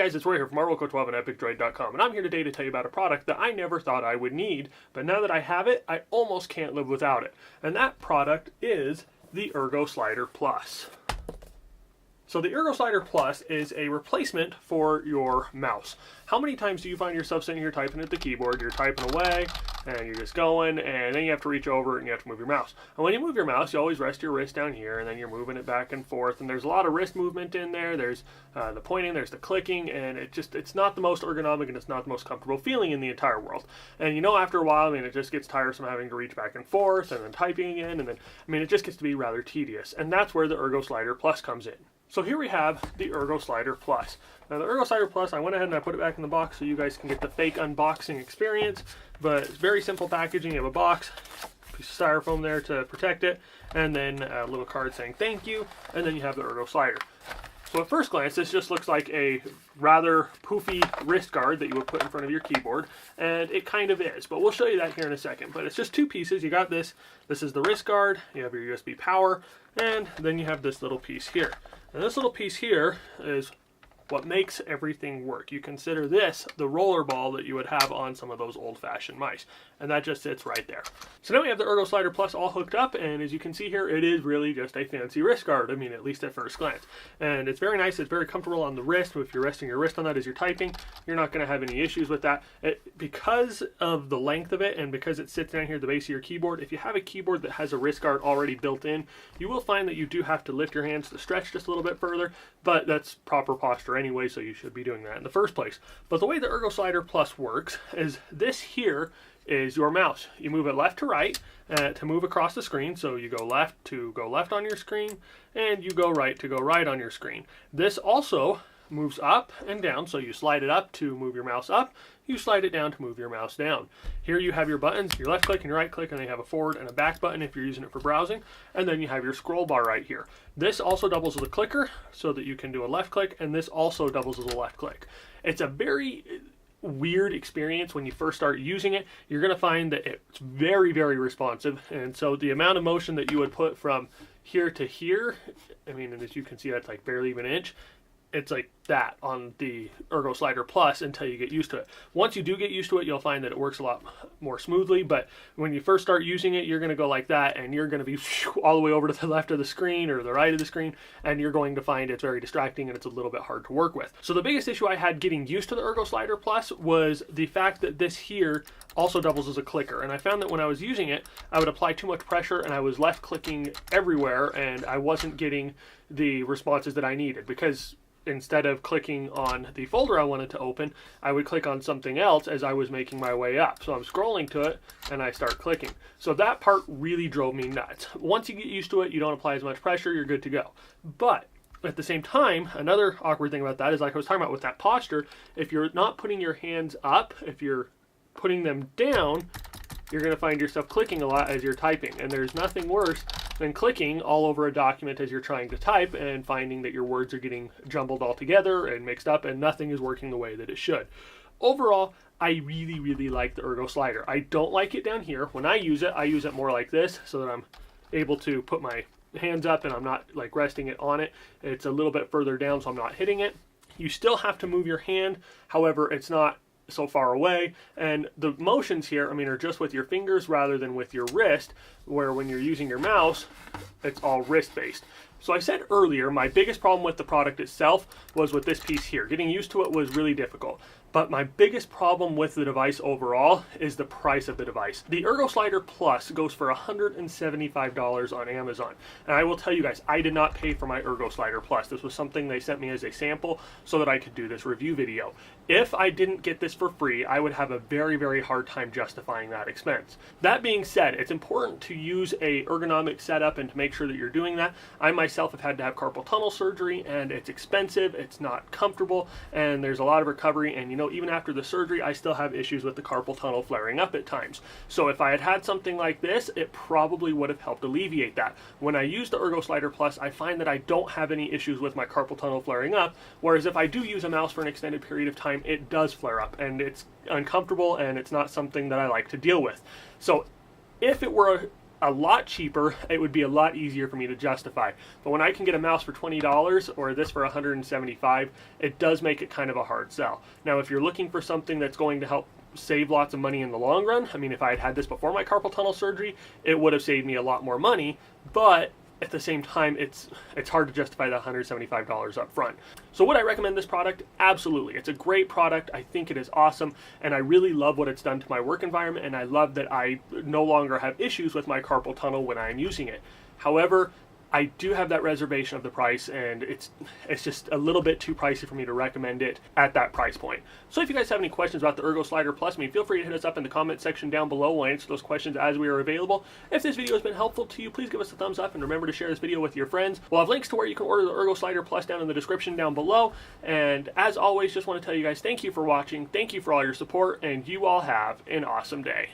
guys, it's Roy here from RocoTwelve and EpicDroid.com, and I'm here today to tell you about a product that I never thought I would need, but now that I have it, I almost can't live without it. And that product is the Ergoslider Plus. So the Ergoslider Plus is a replacement for your mouse. How many times do you find yourself sitting here typing at the keyboard, you're typing away, and you're just going, and then you have to reach over and you have to move your mouse. And when you move your mouse, you always rest your wrist down here, and then you're moving it back and forth, and there's a lot of wrist movement in there. There's the pointing, there's the clicking, and it's not the most ergonomic, and it's not the most comfortable feeling in the entire world. And you know, after a while, I mean, it just gets tiresome having to reach back and forth, and then typing again, and then, I mean, it just gets to be rather tedious. And that's where the Ergoslider Plus comes in. So here we have the Ergoslider Plus. Now the Ergoslider Plus, I went ahead and I put it back in the box so you guys can get the fake unboxing experience, but it's very simple packaging. You have a box, piece of styrofoam there to protect it, and then a little card saying thank you, and then you have the Ergoslider. So at first glance, this just looks like a rather poofy wrist guard that you would put in front of your keyboard, and it kind of is, but we'll show you that here in a second. But it's just two pieces. You got this is the wrist guard, you have your USB power, and then you have this little piece here. And this little piece here is what makes everything work. You consider this the roller ball that you would have on some of those old-fashioned mice, and that just sits right there. So now we have the Ergoslider Plus all hooked up, and as you can see here, it is really just a fancy wrist guard. I mean, at least at first glance. And it's very nice, it's very comfortable on the wrist. If you're resting your wrist on that as you're typing, you're not going to have any issues with that. Because of the length of it, and because it sits down here at the base of your keyboard, if you have a keyboard that has a wrist guard already built in, you will find that you do have to lift your hands to stretch just a little bit further, but that's proper posture anyway, so you should be doing that in the first place. But the way the Ergoslider Plus works is this here is your mouse. You move it left to right to move across the screen. So you go left to go left on your screen, and you go right to go right on your screen. This also moves up and down, so you slide it up to move your mouse up, you slide it down to move your mouse down. Here you have your buttons, your left click and your right click, and they have a forward and a back button if you're using it for browsing, and then you have your scroll bar right here. This also doubles as a clicker so that you can do a left click, and this also doubles as a left click. It's a very weird experience when you first start using it. You're going to find that it's very, very responsive, and so the amount of motion that you would put from here to here, I mean, and as you can see, that's like barely even an inch. It's like that on the Ergoslider Plus until you get used to it. Once you do get used to it, you'll find that it works a lot more smoothly, but when you first start using it, you're going to go like that, and you're going to be all the way over to the left of the screen or the right of the screen, and you're going to find it's very distracting and it's a little bit hard to work with. So the biggest issue I had getting used to the Ergoslider Plus was the fact that this here also doubles as a clicker, and I found that when I was using it, I would apply too much pressure and I was left clicking everywhere, and I wasn't getting the responses that I needed, because instead of clicking on the folder I wanted to open, I would click on something else as I was making my way up. So I'm scrolling to it and I start clicking. So that part really drove me nuts. Once you get used to it, you don't apply as much pressure, you're good to go. But at the same time, another awkward thing about that is, like I was talking about with that posture, if you're not putting your hands up, if you're putting them down, you're going to find yourself clicking a lot as you're typing. And there's nothing worse than clicking all over a document as you're trying to type and finding that your words are getting jumbled all together and mixed up and nothing is working the way that it should. Overall, I really, really like the Ergoslider. I don't like it down here. When I use it more like this so that I'm able to put my hands up and I'm not like resting it on it. It's a little bit further down so I'm not hitting it. You still have to move your hand. However, it's not so far away, and the motions here, I mean, are just with your fingers rather than with your wrist, where when you're using your mouse, it's all wrist based. So I said earlier, my biggest problem with the product itself was with this piece here. Getting used to it was really difficult. But my biggest problem with the device overall is the price of the device. The Ergoslider Plus goes for $175 on Amazon. And I will tell you guys, I did not pay for my Ergoslider Plus. This was something they sent me as a sample so that I could do this review video. If I didn't get this for free, I would have a very, very hard time justifying that expense. That being said, it's important to use a ergonomic setup and to make sure that you're doing that. I myself have had to have carpal tunnel surgery, and it's expensive, it's not comfortable, and there's a lot of recovery, and you know, even after the surgery, I still have issues with the carpal tunnel flaring up at times. So if I had had something like this, it probably would have helped alleviate that. When I use the Ergoslider Plus, I find that I don't have any issues with my carpal tunnel flaring up, whereas if I do use a mouse for an extended period of time, it does flare up, and it's uncomfortable, and it's not something that I like to deal with. So if it were a lot cheaper, it would be a lot easier for me to justify. But when I can get a mouse for $20 or this for $175, it does make it kind of a hard sell. Now, if you're looking for something that's going to help save lots of money in the long run, I mean, if I had this before my carpal tunnel surgery, it would have saved me a lot more money, but at the same time, it's hard to justify the $175 up front. So would I recommend this product? Absolutely. It's a great product. I think it is awesome, and I really love what it's done to my work environment, and I love that I no longer have issues with my carpal tunnel when I'm using it. However, I do have that reservation of the price, and it's just a little bit too pricey for me to recommend it at that price point. So if you guys have any questions about the Ergoslider Plus, feel free to hit us up in the comment section down below. We'll answer those questions as we are available. If this video has been helpful to you, please give us a thumbs up, and remember to share this video with your friends. We'll have links to where you can order the Ergoslider Plus down in the description down below. And as always, just want to tell you guys thank you for watching, thank you for all your support, and you all have an awesome day.